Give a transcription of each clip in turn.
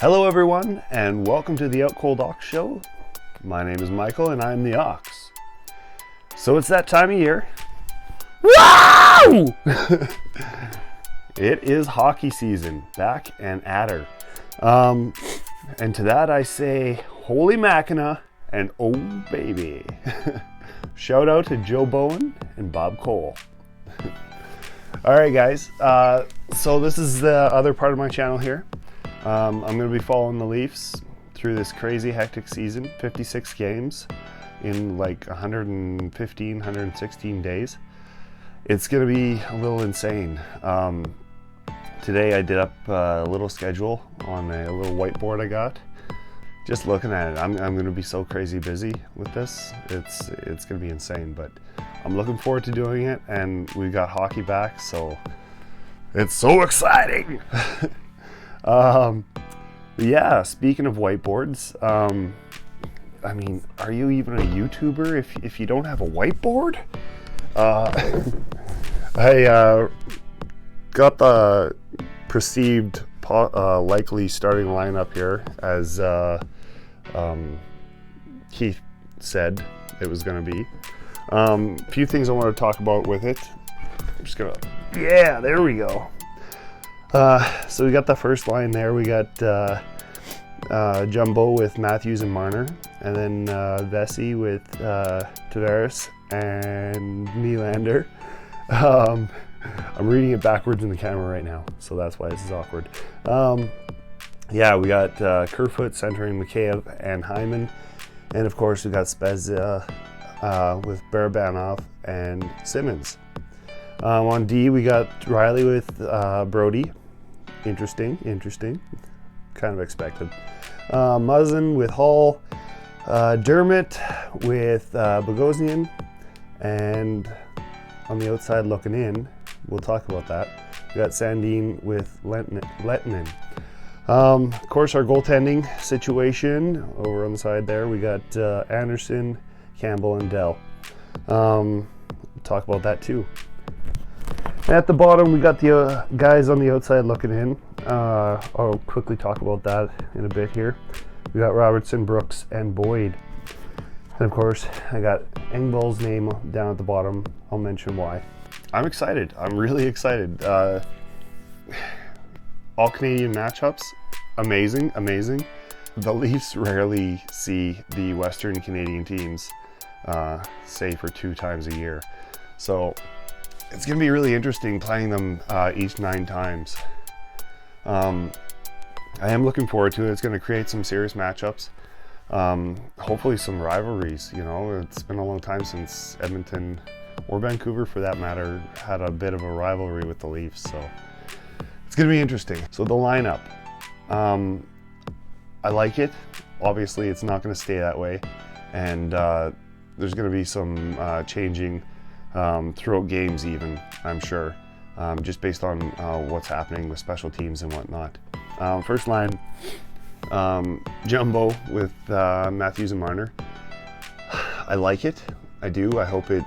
Hello everyone, and welcome to the Outcoldox show. My name is Michael, and I'm the Ox. So it's that time of year. Wow! It is hockey season, back and at her. And to that I say, holy Mackinac, and oh baby. Shout out to Joe Bowen and Bob Cole. All right, guys. So this is the other part of my channel here. I'm going to be following the Leafs through this crazy hectic season, 56 games in like 115, 116 days. It's going to be a little insane. Today I did up a little schedule on a little whiteboard I got. Just looking at it, I'm going to be so crazy busy with this. It's going to be insane, but I'm looking forward to doing it, and we've got hockey back, so it's so exciting. Yeah, speaking of whiteboards, I mean, are you even a YouTuber if you don't have a whiteboard? I got the perceived likely starting lineup here as Keith said it was going to be. A few things I want to talk about with it. I'm just gonna, yeah, there we go. So we got the first line there. We got Jumbo with Matthews and Marner, and then Vesey with Tavares and Nylander. I'm reading it backwards in the camera right now, so that's why this is awkward. Yeah, we got Kerfoot centering Mikheyev and Hyman, and of course we got Spezia with Barabanov and Simmons. On D, we got Riley with Brody. Interesting. Kind of expected. Muzzin with Hall. Dermott with Bogosian. And on the outside looking in, we'll talk about that. We got Sandin with Lettinen. Of course, our goaltending situation over on the side there, we got Anderson, Campbell, and Dell. Talk about that too. At the bottom, we got the guys on the outside looking in. I'll quickly talk about that in a bit here. We got Robertson, Brooks, and Boyd. And of course, I got Engvall's name down at the bottom. I'll mention why. I'm excited. I'm really excited. All Canadian matchups, amazing. The Leafs rarely see the Western Canadian teams, say for 2 times a year. So it's going to be really interesting playing them each 9 times. I am looking forward to it. It's going to create some serious matchups. Hopefully some rivalries. You know, it's been a long time since Edmonton, or Vancouver for that matter, had a bit of a rivalry with the Leafs. So it's going to be interesting. So the lineup. I like it. Obviously, it's not going to stay that way. And there's going to be some changing throughout games even, I'm sure, just based on what's happening with special teams and whatnot. First line, Jumbo with Matthews and Marner. I like it. I do. I hope it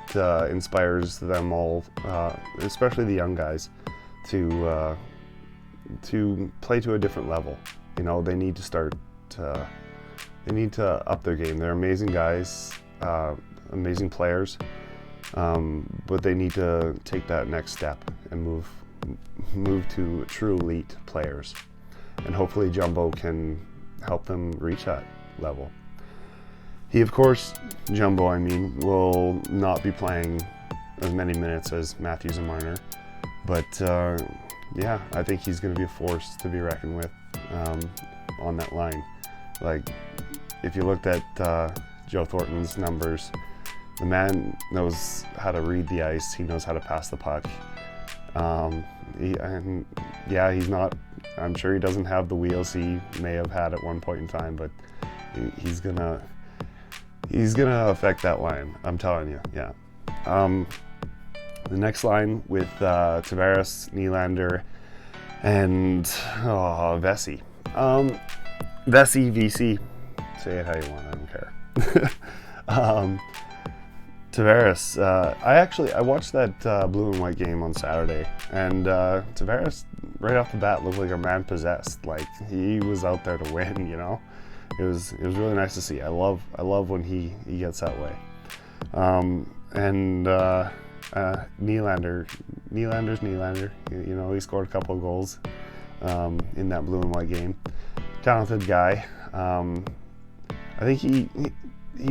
inspires them all, especially the young guys, to play to a different level. You know, they need to start. They need to up their game. They're amazing guys, amazing players. But they need to take that next step and move to true elite players, and hopefully Jumbo can help them reach that level. He, of course, Jumbo, I mean, will not be playing as many minutes as Matthews and Marner, but yeah, I think he's going to be a force to be reckoned with on that line. Like, if you looked at Joe Thornton's numbers, the man knows how to read the ice. He knows how to pass the puck. He's not. I'm sure he doesn't have the wheels he may have had at one point in time, but he's gonna affect that line. I'm telling you. Yeah. The next line with Tavares, Nylander, and Vesey. Vesey, VC. Say it how you want. I don't care. Tavares, I watched that blue and white game on Saturday, and Tavares right off the bat looked like a man possessed. Like he was out there to win, you know. It was really nice to see. I love when he gets that way. Nylander's Nylander. You know, he scored a couple of goals in that blue and white game. Talented guy. I think he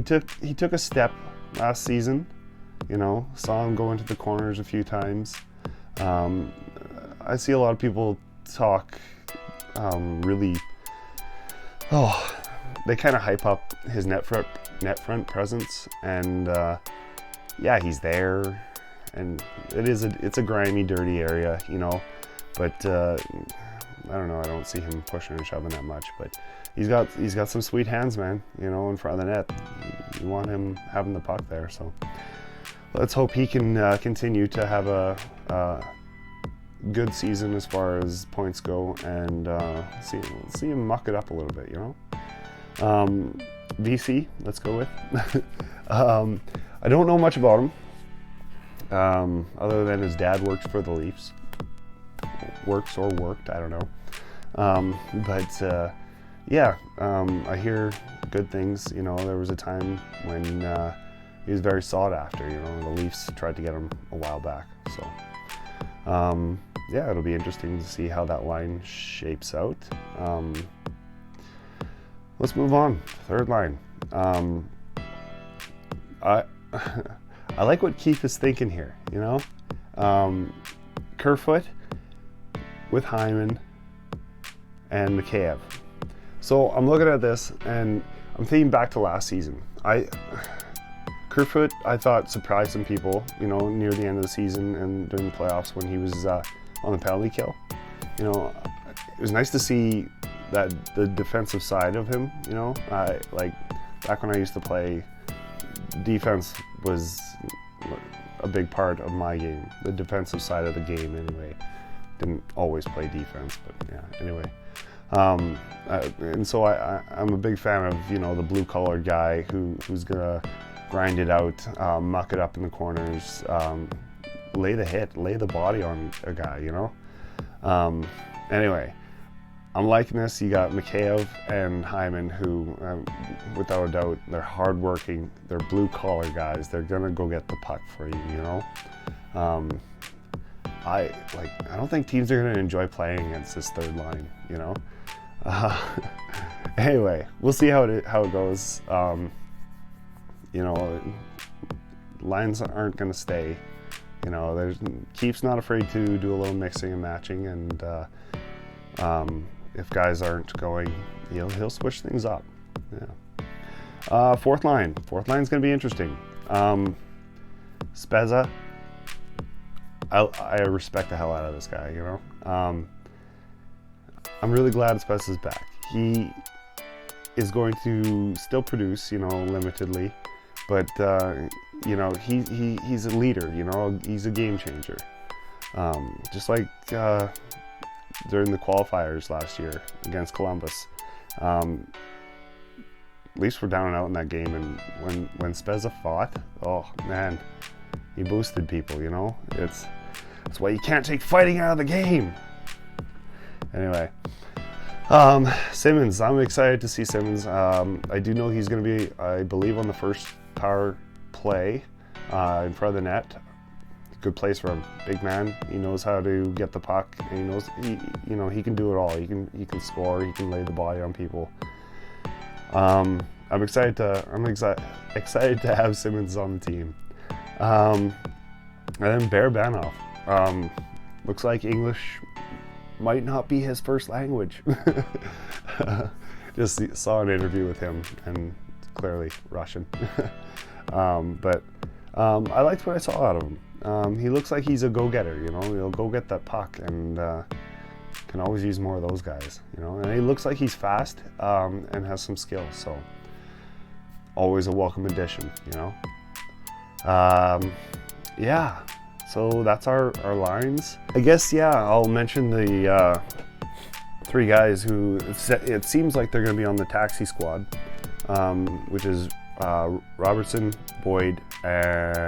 took a step last season. You know, saw him go into the corners a few times. I see a lot of people talk really. They kind of hype up his net front presence, and yeah, he's there, and it's a grimy, dirty area, you know. But I don't know. I don't see him pushing and shoving that much, but he's got some sweet hands, man. You know, in front of the net. You want him having the puck there, so let's hope he can continue to have a good season as far as points go, and see him muck it up a little bit, you know. VC, let's go with. I don't know much about him, other than his dad works for the Leafs. Works or worked, I don't know. Yeah, I hear good things. You know, there was a time when he was very sought after. You know, the Leafs tried to get him a while back. So, yeah, it'll be interesting to see how that line shapes out. Let's move on. Third line. I like what Keith is thinking here. You know, Kerfoot with Hyman and Mikheyev. So I'm looking at this and I'm thinking back to last season. Kerfoot, I thought, surprised some people, you know, near the end of the season and during the playoffs when he was on the penalty kill. You know, it was nice to see that the defensive side of him, you know. Like back when I used to play, defense was a big part of my game. The defensive side of the game, anyway. Didn't always play defense, but yeah, anyway. And so I'm a big fan of, you know, the blue-collared guy who's gonna grind it out, muck it up in the corners, lay the body on a guy, you know. Anyway, I'm liking this. You got Mikheyev and Hyman, who, without a doubt, they're hardworking. They're blue-collar guys. They're gonna go get the puck for you, you know. I don't think teams are gonna enjoy playing against this third line, you know. Anyway, we'll see how it goes. You know, lines aren't gonna stay. You know, Keith's not afraid to do a little mixing and matching, and if guys aren't going, he'll switch things up. Yeah. Fourth line's gonna be interesting. Spezza. I respect the hell out of this guy, you know. I'm really glad Spezza's back. He is going to still produce, you know, limitedly, but you know, he's a leader, you know. He's a game changer. Just like during the qualifiers last year against Columbus, Leafs were down and out in that game, and when Spezza fought, oh man, he boosted people, you know. That's why you can't take fighting out of the game. Anyway, Simmons, I'm excited to see Simmons. I do know he's going to be, I believe, on the first power play in front of the net. Good place for him. Big man. He knows how to get the puck, and he knows he can do it all. He can score. He can lay the body on people. I'm excited to have Simmons on the team. And then Barabanov. Looks like English might not be his first language. Just saw an interview with him, and clearly Russian. But I liked what I saw out of him. He looks like he's a go-getter, you know. He'll go get that puck, and can always use more of those guys, you know. And he looks like he's fast and has some skill, so always a welcome addition, you know. Yeah. So that's our lines. I guess, yeah, I'll mention the three guys who it seems like they're going to be on the taxi squad, which is Robertson, Boyd, and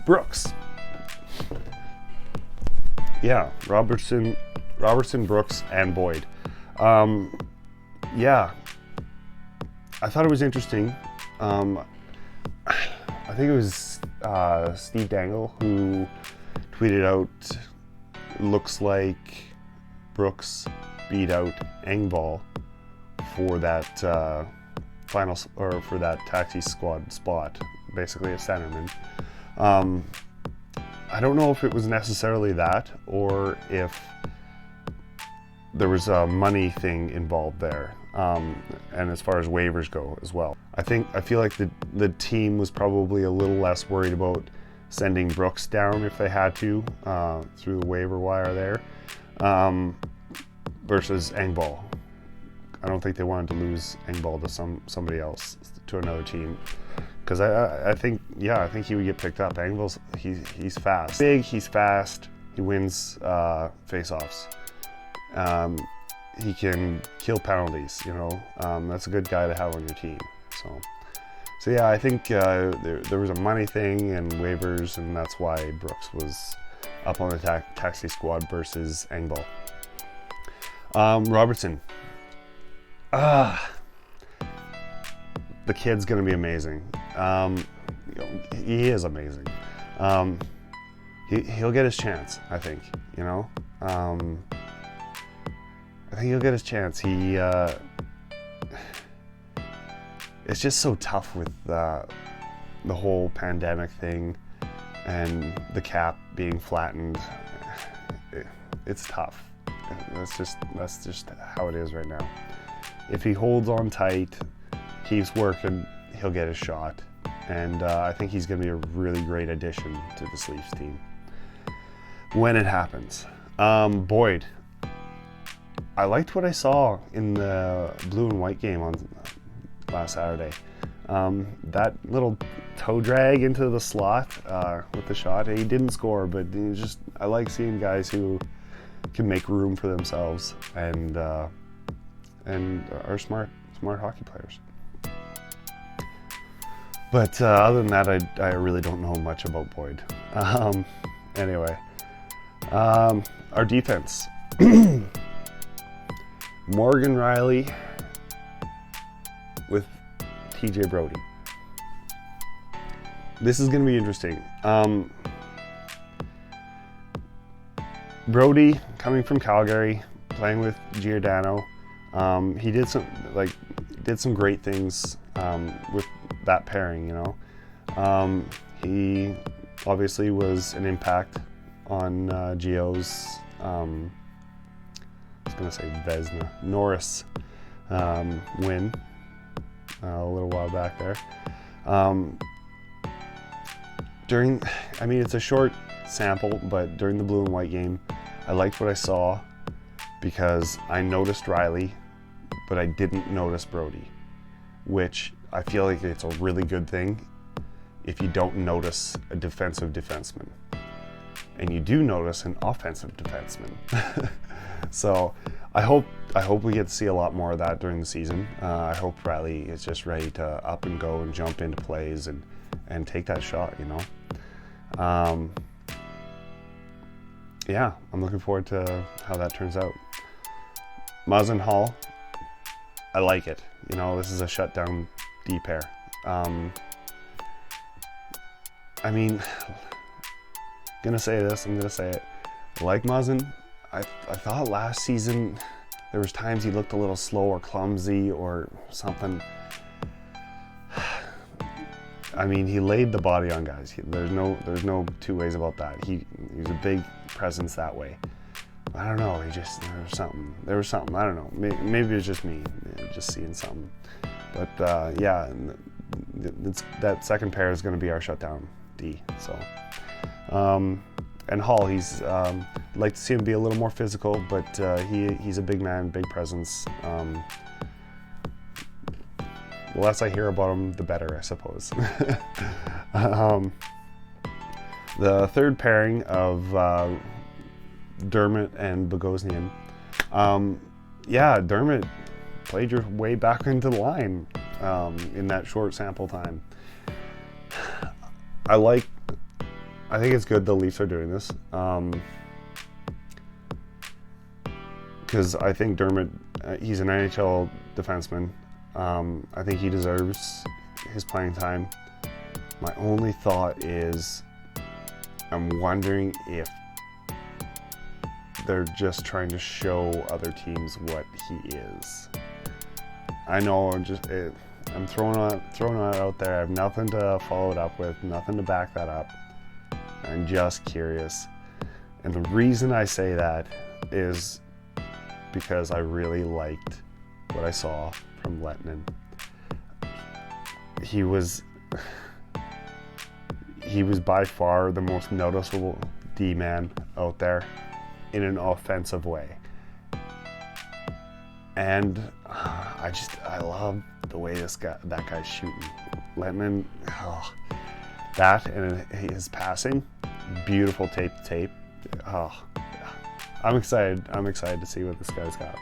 Brooks. Yeah, Robertson, Brooks, and Boyd. Yeah, I thought it was interesting. I think it was Steve Dangle who tweeted out, looks like Brooks beat out Engvall for that final, or for that taxi squad spot, basically a centerman. I don't know if it was necessarily that, or if there was a money thing involved there, and as far as waivers go as well. I feel like the team was probably a little less worried about sending Brooks down if they had to through the waiver wire there, versus Engvall. I don't think they wanted to lose Engvall to somebody else, to another team, because I think he would get picked up. Engvall's he's fast, big, he's fast, he wins face-offs. He can kill penalties, you know. That's a good guy to have on your team. So yeah, I think there was a money thing and waivers, and that's why Brooks was up on the taxi squad versus Engvall. Robertson. The kid's gonna be amazing. He is amazing. He'll get his chance, I think. You know. I think he'll get his chance. It's just so tough with the whole pandemic thing and the cap being flattened. It's tough. That's just how it is right now. If he holds on tight, keeps working, he'll get his shot. And I think he's going to be a really great addition to this Leafs team when it happens. Boyd. I liked what I saw in the blue and white game on last Saturday. That little toe drag into the slot with the shot. He didn't score, but I like seeing guys who can make room for themselves and are smart hockey players. But other than that, I really don't know much about Boyd. Anyway, our defense. Morgan Rielly with TJ Brodie. This is going to be interesting. Brodie, coming from Calgary, playing with Giordano, he did some great things with that pairing. You know, he obviously was an impact on Gio's. I was going to say Vezina, Norris win a little while back there. It's a short sample, but during the blue and white game, I liked what I saw because I noticed Rielly, but I didn't notice Brodie, which I feel like it's a really good thing if you don't notice a defensive defenseman and you do notice an offensive defenseman. So I hope we get to see a lot more of that during the season. I hope Rielly is just ready to up and go and jump into plays and take that shot, you know. Yeah, I'm looking forward to how that turns out. Muzzin Hall, I like it. You know, this is a shutdown D pair. Gonna say this, I'm gonna say it. I like Muzzin. I thought last season there was times he looked a little slow or clumsy or something. He laid the body on guys. There's no two ways about that. He's a big presence that way. I don't know. There was something. I don't know. Maybe it was just me, just seeing something. But yeah, that second pair is going to be our shutdown D. So. And Hall, I'd like to see him be a little more physical, but he's a big man, big presence. The less I hear about him, the better, I suppose. The third pairing of Dermott and Bogosian. Dermott played your way back into the line in that short sample time. I think it's good the Leafs are doing this. because I think Dermott, he's an NHL defenseman. I think he deserves his playing time. My only thought is, I'm wondering if they're just trying to show other teams what he is. I know I'm throwing it out there. I have nothing to follow it up with, nothing to back that up. I'm just curious. And the reason I say that is because I really liked what I saw from Lehtinen. He was by far the most noticeable D-man out there in an offensive way. And I love the way that guy's shooting. Lehtinen, that and his passing, beautiful tape to tape. I'm excited to see what this guy's got.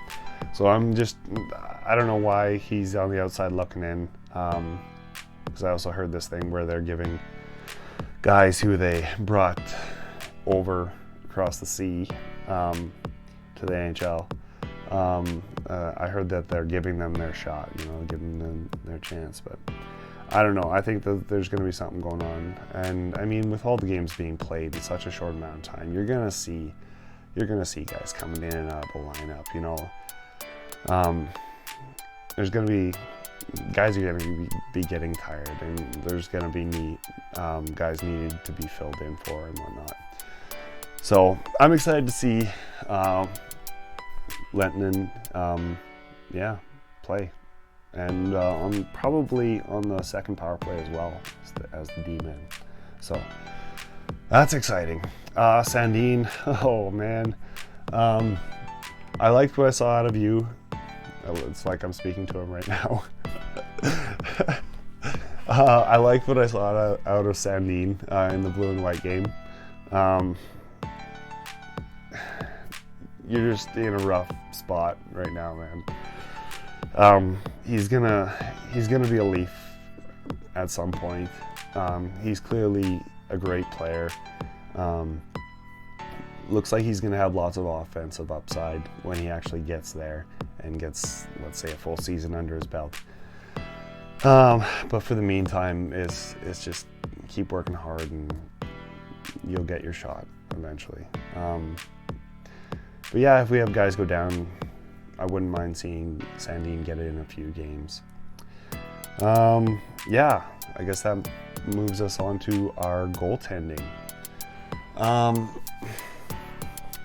So I don't know why he's on the outside looking in, because I also heard this thing where they're giving guys who they brought over across the sea to the NHL. I heard that they're giving them their shot, giving them their chance, but I don't know. I think that there's going to be something going on, and I mean, with all the games being played in such a short amount of time, you're going to see guys coming in and out of the lineup. There's going to be guys are going to be getting tired, and there's going to be guys needed to be filled in for and whatnot. So I'm excited to see Lehtinen, play, and probably on the second power play as well as the D-man. So that's exciting. Sandin, oh man, I liked what I saw out of you. It's like I'm speaking to him right now. I liked what I saw out of Sandin in the blue and white game. You're just in a rough spot right now, man. He's gonna be a Leaf at some point. He's clearly a great player. Looks like he's gonna have lots of offensive upside when he actually gets there and gets, let's say, a full season under his belt. But for the meantime, it's just keep working hard and you'll get your shot eventually. But yeah, if we have guys go down, I wouldn't mind seeing Sandin get it in a few games. Yeah, I guess that moves us on to our goaltending.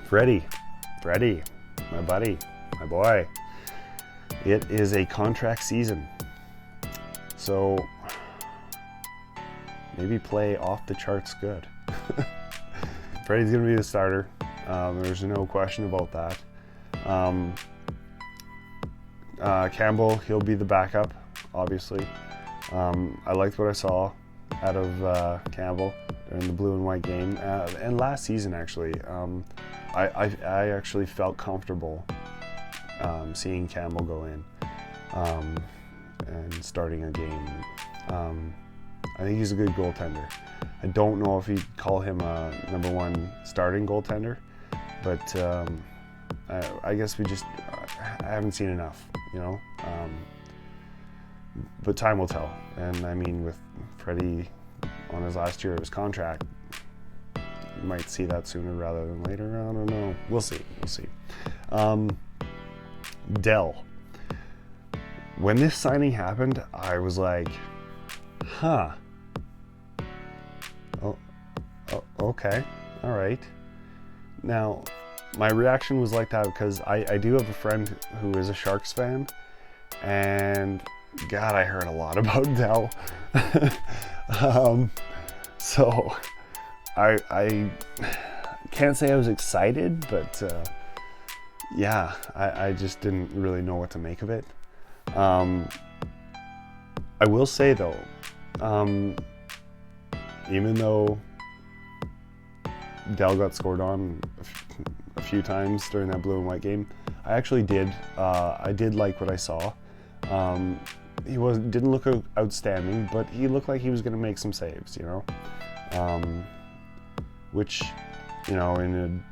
Freddie, my buddy, my boy. It is a contract season, so maybe play off the charts good. Freddie's gonna be the starter. There's no question about that. Campbell, he'll be the backup, obviously. I liked what I saw out of Campbell during the blue and white game, and last season actually. I actually felt comfortable seeing Campbell go in and starting a game. I think he's a good goaltender. I don't know if you'd call him a number one starting goaltender, but I guess I haven't seen enough, but time will tell. And I mean, with Freddie on his last year of his contract, you might see that sooner rather than later. I don't know. We'll see. Dell. When this signing happened, I was like, huh. Oh, okay. All right. Now, my reaction was like that because I do have a friend who is a Sharks fan, and God, I heard a lot about Dell. So I can't say I was excited, but yeah, I just didn't really know what to make of it. I will say though, even though Dell got scored on a few times during that blue and white game, I actually did. I did like what I saw. He didn't look outstanding, but he looked like he was going to make some saves, which, in a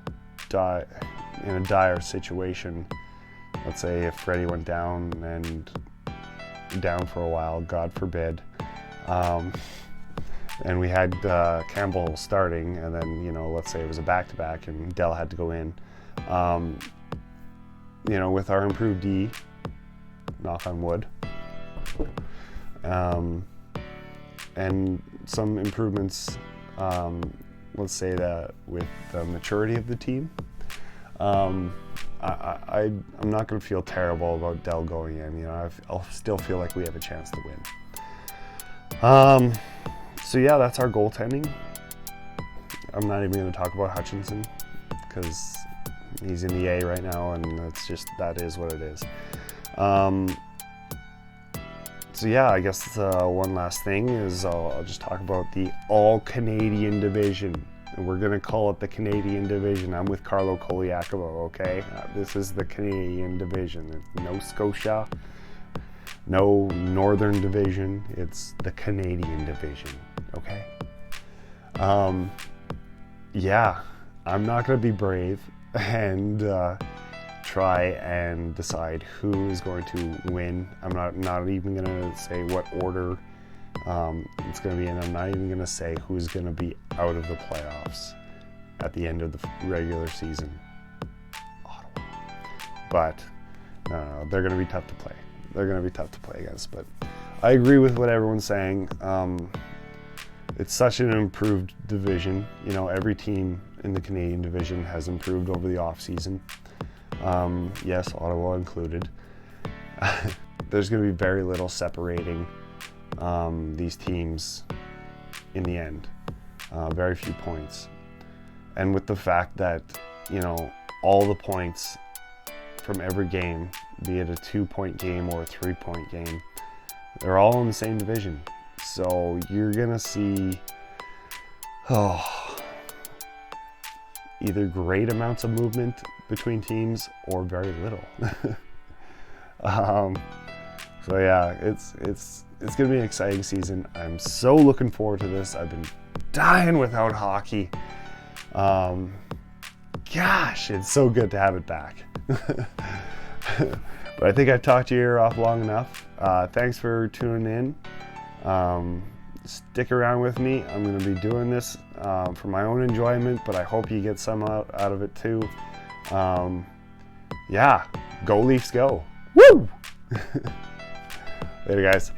in a dire situation, let's say if Freddie went down and down for a while, God forbid, and we had Campbell starting, and then, you know, let's say it was a back-to-back and Dell had to go in, you know, with our improved D, knock on wood, and some improvements, let's say that with the maturity of the team, I'm not going to feel terrible about Dell going in. You know, I'll still feel like we have a chance to win. So yeah, that's our goaltending. I'm not even going to talk about Hutchinson because he's in the A right now, and that is what it is. So yeah, I guess one last thing is I'll just talk about the All-Canadian Division. And we're going to call it the Canadian Division. I'm with Carlo Koliakovo, okay? This is the Canadian Division. No Scotia, no Northern Division. It's the Canadian Division, okay? Yeah, I'm not going to be brave and try and decide who is going to win. I'm not even going to say what order it's going to be in. I'm not even going to say who's going to be out of the playoffs at the end of the regular season. Ottawa. But no, they're going to be tough to play. They're going to be tough to play against. But I agree with what everyone's saying. It's such an improved division. You know, every team in the Canadian division has improved over the offseason. Yes, Ottawa included. There's going to be very little separating these teams in the end. Very few points. And with the fact that, you know, all the points from every game, be it a 2-point game or a 3-point game, they're all in the same division. So you're going to see either great amounts of movement between teams or very little. So yeah, it's going to be an exciting season. I'm so looking forward to this. I've been dying without hockey. Gosh, it's so good to have it back. But I think I've talked your ear off long enough. Thanks for tuning in. Stick around with me. I'm going to be doing this for my own enjoyment, but I hope you get some out of it too. Yeah, go Leafs go. Woo! Later, guys.